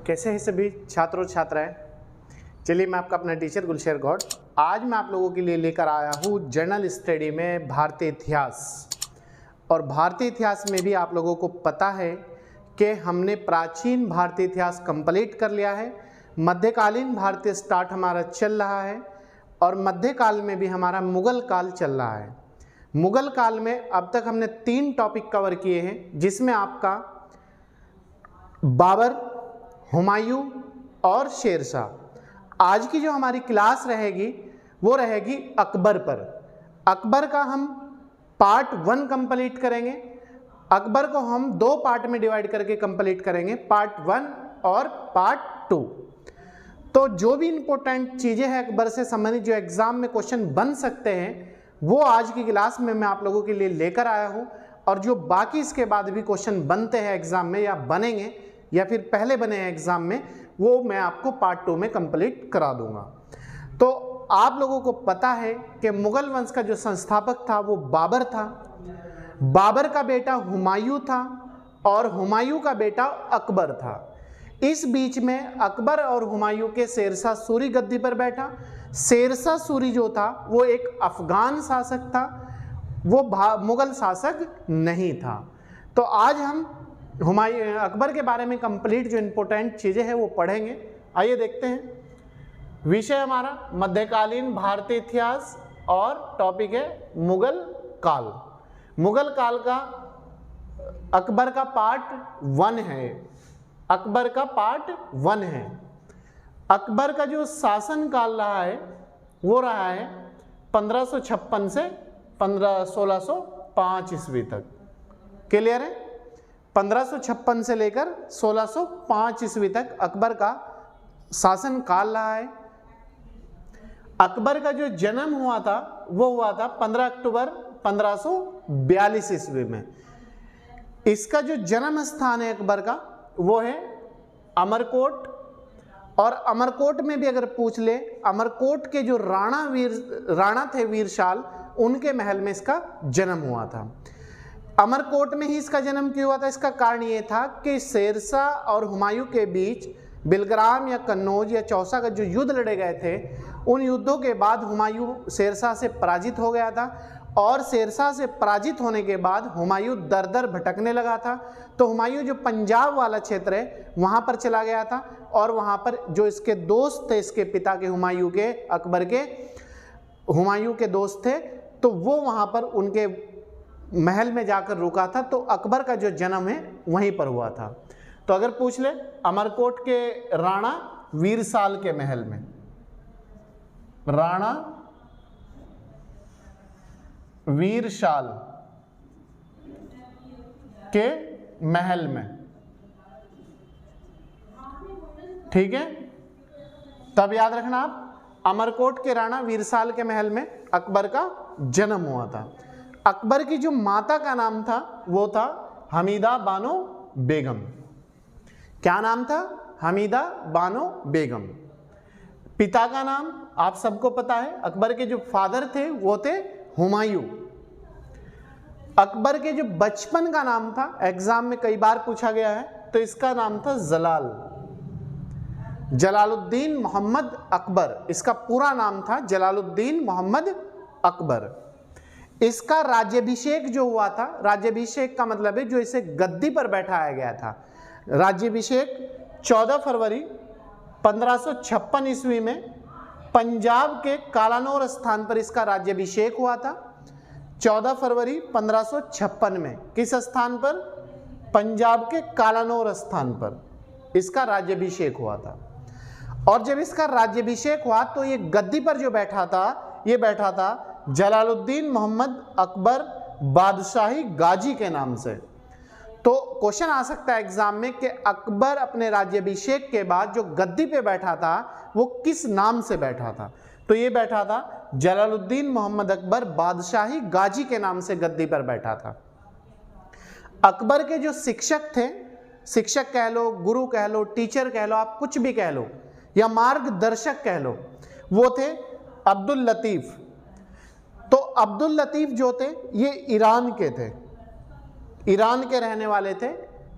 कैसे हैं सभी छात्रों छात्राएं। चलिए मैं आपका अपना टीचर गुलशेर गौड़ आज मैं आप लोगों के लिए लेकर आया हूँ जनरल स्टडी में भारतीय इतिहास। और भारतीय इतिहास में भी आप लोगों को पता है कि हमने प्राचीन भारतीय इतिहास कंप्लीट कर लिया है, मध्यकालीन भारतीय स्टार्ट हमारा चल रहा है और मध्यकाल में भी हमारा मुगल काल चल रहा है। मुगल काल में अब तक हमने 3 टॉपिक कवर किए हैं, जिसमें आपका बाबर, हुमायूं और शेरशाह। आज की जो हमारी क्लास रहेगी वो रहेगी अकबर पर। अकबर का हम पार्ट 1 कंप्लीट करेंगे। अकबर को हम 2 पार्ट में डिवाइड करके कंप्लीट करेंगे, पार्ट 1 और पार्ट 2। तो जो भी इंपॉर्टेंट चीज़ें हैं अकबर से संबंधित जो एग्जाम में क्वेश्चन बन सकते हैं वो आज की क्लास में मैं आप लोगों के लिए लेकर आया हूं। और जो बाकी इसके बाद भी क्वेश्चन बनते हैं एग्जाम में या बनेंगे या फिर पहले बने हैं एग्जाम में, वो मैं आपको पार्ट 2 में कंप्लीट करा दूंगा। तो आप लोगों को पता है कि मुगल वंश का जो संस्थापक था वो बाबर था। बाबर का बेटा हुमायूं था और हुमायूं का बेटा अकबर था। इस बीच में अकबर और हुमायूं के शेरशाह सूरी गद्दी पर बैठा। शेरशाह सूरी जो था वो एक अफगान शासक था, वो मुगल शासक नहीं था। तो आज हम अकबर के बारे में कंप्लीट जो इंपॉर्टेंट चीज़ें हैं वो पढ़ेंगे। आइए देखते हैं। विषय हमारा मध्यकालीन भारतीय इतिहास और टॉपिक है मुगल काल। मुगल काल का अकबर का पार्ट 1 है। अकबर का पार्ट 1 है। अकबर का जो शासन काल रहा है वो रहा है 1556 से 1605 ईस्वी तक। क्लियर है? 1556 से लेकर 1605 ईस्वी तक अकबर का शासन काल रहा है। अकबर का जो जन्म हुआ था वो हुआ था 15 अक्टूबर 1542 ईस्वी में। इसका जो जन्म स्थान है अकबर का वो है अमरकोट। और अमरकोट में भी अगर पूछ ले, अमरकोट के जो राणा थे वीरशाल, उनके महल में इसका जन्म हुआ था। अमरकोट में ही इसका जन्म क्यों हुआ था? इसका कारण ये था कि शेरशाह और हुमायूं के बीच बिलग्राम या कन्नौज या चौसा का जो युद्ध लड़े गए थे, उन युद्धों के बाद हुमायूं शेरशाह से पराजित हो गया था। और शेरशाह से पराजित होने के बाद हुमायूं दर दर भटकने लगा था। तो हुमायूं जो पंजाब वाला क्षेत्र है वहाँ पर चला गया था और वहाँ पर जो इसके दोस्त थे, इसके पिता के हुमायूं के, अकबर के हुमायूं के दोस्त थे, तो वो वहाँ पर उनके महल में जाकर रुका था। तो अकबर का जो जन्म है वहीं पर हुआ था। तो अगर पूछ ले अमरकोट के राणा वीरशाल के महल में, राणा वीरशाल के महल में, ठीक है? तब याद रखना आप, अमरकोट के राणा वीरशाल के महल में अकबर का जन्म हुआ था। अकबर की जो माता का नाम था वो था हमीदा बानो बेगम। क्या नाम था? हमीदा बानो बेगम। पिता का नाम आप सबको पता है, अकबर के जो फादर थे वो थे हुमायूं। अकबर के जो बचपन का नाम था, एग्जाम में कई बार पूछा गया है, तो इसका नाम था जलालुद्दीन मोहम्मद अकबर। इसका पूरा नाम था जलालुद्दीन मोहम्मद अकबर। इसका राज्याभिषेक जो हुआ था, राज्याभिषेक का मतलब है जो इसे गद्दी पर बैठाया गया था। राज्याभिषेक 14 फरवरी 1556 ईस्वी में पंजाब के कालानौर स्थान पर इसका राज्याभिषेक हुआ था। 14 फरवरी 1556 में किस स्थान पर? पंजाब के कालानौर स्थान पर इसका राज्याभिषेक हुआ था। और जब इसका राज्याभिषेक हुआ तो ये गद्दी पर जो बैठा था, ये बैठा था जलालुद्दीन मोहम्मद अकबर बादशाही गाजी के नाम से। तो क्वेश्चन आ सकता है एग्जाम में कि अकबर अपने राज्याभिषेक के बाद जो गद्दी पे बैठा था वो किस नाम से बैठा था? तो ये बैठा था जलालुद्दीन मोहम्मद अकबर बादशाही गाजी के नाम से गद्दी पर बैठा था। अकबर के जो शिक्षक थे, शिक्षक कह लो, गुरु कह लो, टीचर कह लो, आप कुछ भी कह लो, या मार्गदर्शक कह लो, वो थे अब्दुल लतीफ। तो अब्दुल लतीफ जो थे ये ईरान के थे, ईरान के रहने वाले थे,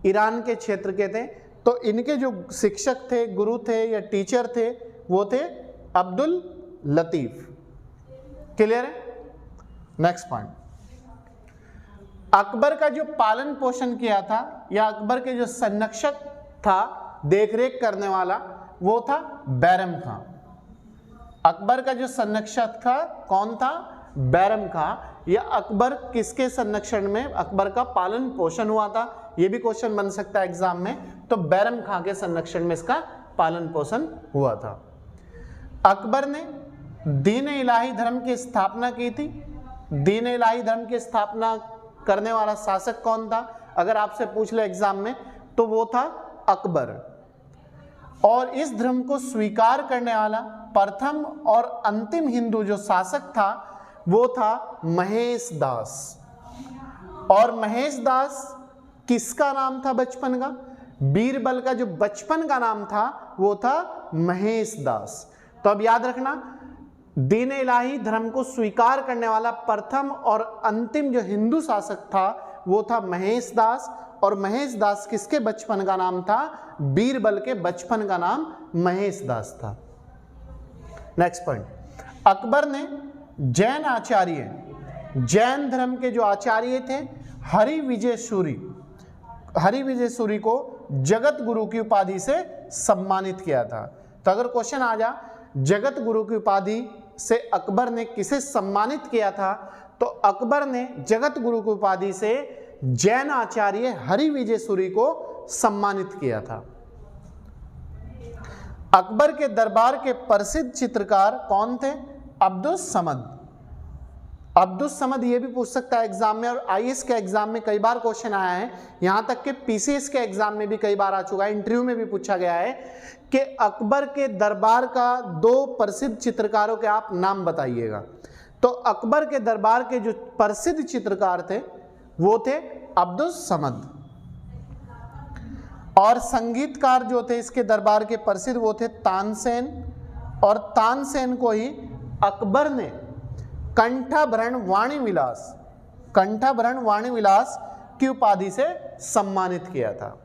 ईरान के क्षेत्र के थे। तो इनके जो शिक्षक थे, गुरु थे या टीचर थे, वो थे अब्दुल लतीफ। क्लियर है? नेक्स्ट पॉइंट, अकबर का जो पालन पोषण किया था या अकबर के जो संरक्षक था, देखरेख करने वाला, वो था बैरम खां। अकबर का जो संरक्षक था कौन था? बैरम खां। या अकबर किसके संरक्षण में अकबर का पालन पोषण हुआ था? ये भी क्वेश्चन बन सकता है एग्जाम में। तो बैरम खां के संरक्षण में इसका पालन पोषण हुआ था। अकबर ने दीन इलाही धर्म की स्थापना की थी। दीन इलाही धर्म की स्थापना करने वाला शासक कौन था? अगर आपसे पूछ ले एग्जाम में तो वो था अकबर। और इस धर्म को स्वीकार करने वाला प्रथम और अंतिम हिंदू जो शासक था वो था महेश दास। और महेश दास किसका नाम था बचपन का? बीरबल का जो बचपन का नाम था वो था महेश दास। तो अब याद रखना, दीन इलाही धर्म को स्वीकार करने वाला प्रथम और अंतिम जो हिंदू शासक था वो था महेश दास। और महेश दास किसके बचपन का नाम था? बीरबल के बचपन का नाम महेश दास था। नेक्स्ट पॉइंट, अकबर ने जैन आचार्य, जैन धर्म के जो आचार्य थे हरिविजय सूरी को जगत गुरु की उपाधि से सम्मानित किया था। तो अगर क्वेश्चन आ जा जगत गुरु की उपाधि से अकबर ने किसे सम्मानित किया था, तो अकबर ने जगत गुरु की उपाधि से जैन आचार्य हरिविजय सूरी को सम्मानित किया था। अकबर के दरबार के प्रसिद्ध चित्रकार कौन थे? अब्दुस समद। अब्दुस समद ये भी पूछ सकता है एग्जाम में, और आईएएस के एग्जाम में कई बार क्वेश्चन आया है, यहां तक कि पीसीएस के एग्जाम में भी कई बार आ चुका है, इंटरव्यू में भी पूछा गया है कि अकबर के दरबार का 2 प्रसिद्ध चित्रकारों के आप नाम बताइएगा। तो अकबर के दरबार के जो प्रसिद्ध चित्रकार थे वो थे अब्दुस समद। और संगीतकार जो थे इसके दरबार के प्रसिद्ध वो थे तानसेन। और तानसेन को ही अकबर ने कंठाभरण वाणी विलास की उपाधि से सम्मानित किया था।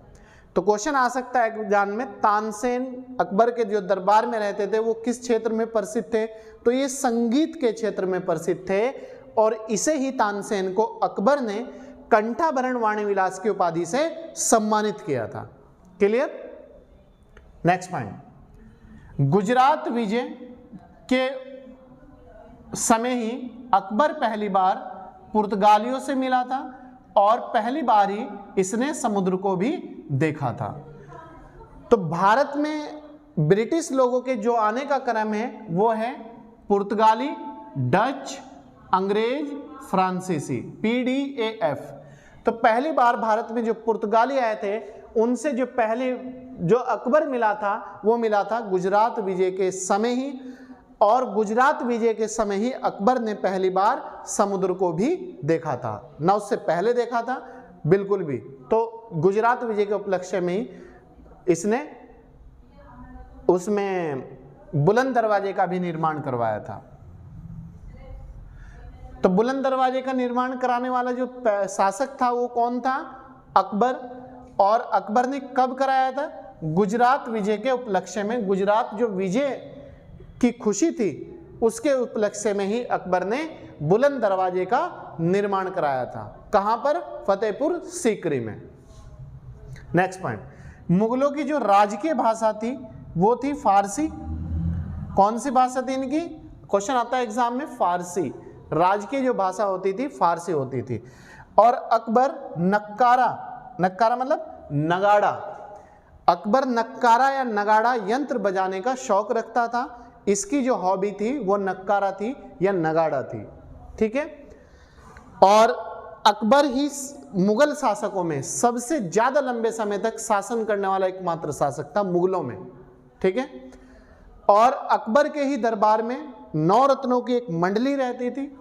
तो क्वेश्चन आ सकता है एग्जाम में, तानसेन अकबर के जो दरबार में रहते थे वो किस क्षेत्र में प्रसिद्ध थे? तो ये संगीत के क्षेत्र में प्रसिद्ध थे, और इसे ही तानसेन को अकबर ने कंठाभरण वाणी विलास की उपाधि से सम्मानित किया था। क्लियर? नेक्स्ट पॉइंट, गुजरात विजय के समय ही अकबर पहली बार पुर्तगालियों से मिला था और पहली बार ही इसने समुद्र को भी देखा था। तो भारत में ब्रिटिश लोगों के जो आने का क्रम है वो है पुर्तगाली, डच, अंग्रेज, फ्रांसीसी, PDAF। तो पहली बार भारत में जो पुर्तगाली आए थे उनसे जो पहले जो अकबर मिला था वो मिला था गुजरात विजय के समय ही, और गुजरात विजय के समय ही अकबर ने पहली बार समुद्र को भी देखा था, ना उससे पहले देखा था बिल्कुल भी। तो गुजरात विजय के उपलक्ष्य में ही इसने उसमें बुलंद दरवाजे का भी निर्माण करवाया था। तो बुलंद दरवाजे का निर्माण कराने वाला जो शासक था वो कौन था? अकबर। और अकबर ने कब कराया था? गुजरात विजय के उपलक्ष्य में। गुजरात जो विजय की खुशी थी उसके उपलक्ष्य में ही अकबर ने बुलंद दरवाजे का निर्माण कराया था। कहां पर? फतेहपुर सीकरी में। नेक्स्ट पॉइंट, मुगलों की जो राजकीय भाषा थी वो थी फारसी। कौन सी भाषा थी इनकी? क्वेश्चन आता है एग्जाम में, फारसी। राजकीय जो भाषा होती थी फारसी होती थी। और अकबर नक्कारा मतलब नगाड़ा, अकबर नक्कारा या नगाड़ा यंत्र बजाने का शौक रखता था। इसकी जो हॉबी थी वो नक्कारा थी या नगाड़ा थी। ठीक है। और अकबर ही मुगल शासकों में सबसे ज्यादा लंबे समय तक शासन करने वाला एकमात्र शासक था मुगलों में। ठीक है। और अकबर के ही दरबार में 9 रत्नों की एक मंडली रहती थी।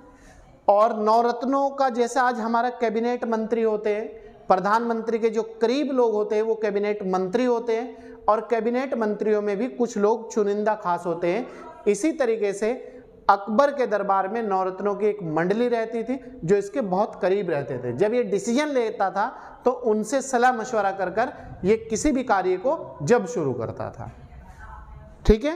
और 9 रत्नों का जैसे आज हमारा कैबिनेट मंत्री होते हैं, प्रधानमंत्री के जो करीब लोग होते हैं वो कैबिनेट मंत्री होते हैं, और कैबिनेट मंत्रियों में भी कुछ लोग चुनिंदा खास होते हैं। इसी तरीके से अकबर के दरबार में नौरत्नों की एक मंडली रहती थी जो इसके बहुत करीब रहते थे। जब ये डिसीजन लेता था तो उनसे सलाह मशवरा कर कर ये किसी भी कार्य को जब शुरू करता था। ठीक है,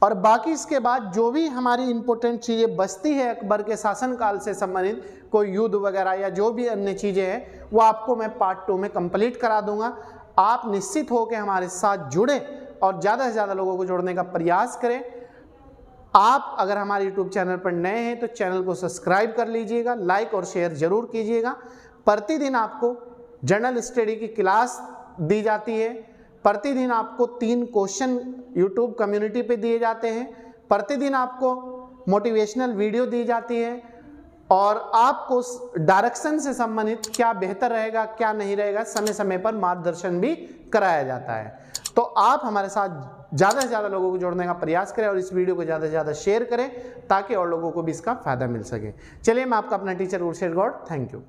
और बाकी इसके बाद जो भी हमारी इंपॉर्टेंट चीज़ें बचती है अकबर के शासनकाल से संबंधित, कोई युद्ध वगैरह या जो भी अन्य चीज़ें हैं, वो आपको मैं पार्ट 2 में कंप्लीट करा दूंगा। आप निश्चित हो के हमारे साथ जुड़े और ज़्यादा से ज़्यादा लोगों को जोड़ने का प्रयास करें। आप अगर हमारे YouTube चैनल पर नए हैं तो चैनल को सब्सक्राइब कर लीजिएगा, लाइक और शेयर जरूर कीजिएगा। प्रतिदिन आपको जनरल स्टडी की क्लास दी जाती है, प्रतिदिन आपको 3 क्वेश्चन YouTube कम्युनिटी पे दिए जाते हैं, प्रतिदिन आपको मोटिवेशनल वीडियो दी जाती है और आपको डायरेक्शन से संबंधित क्या बेहतर रहेगा क्या नहीं रहेगा समय समय पर मार्गदर्शन भी कराया जाता है। तो आप हमारे साथ ज़्यादा से ज़्यादा लोगों को जोड़ने का प्रयास करें और इस वीडियो को ज़्यादा से ज़्यादा शेयर करें ताकि और लोगों को भी इसका फायदा मिल सके। चलिए, मैं आपका अपना टीचर उर्शेद गौड़, थैंक यू।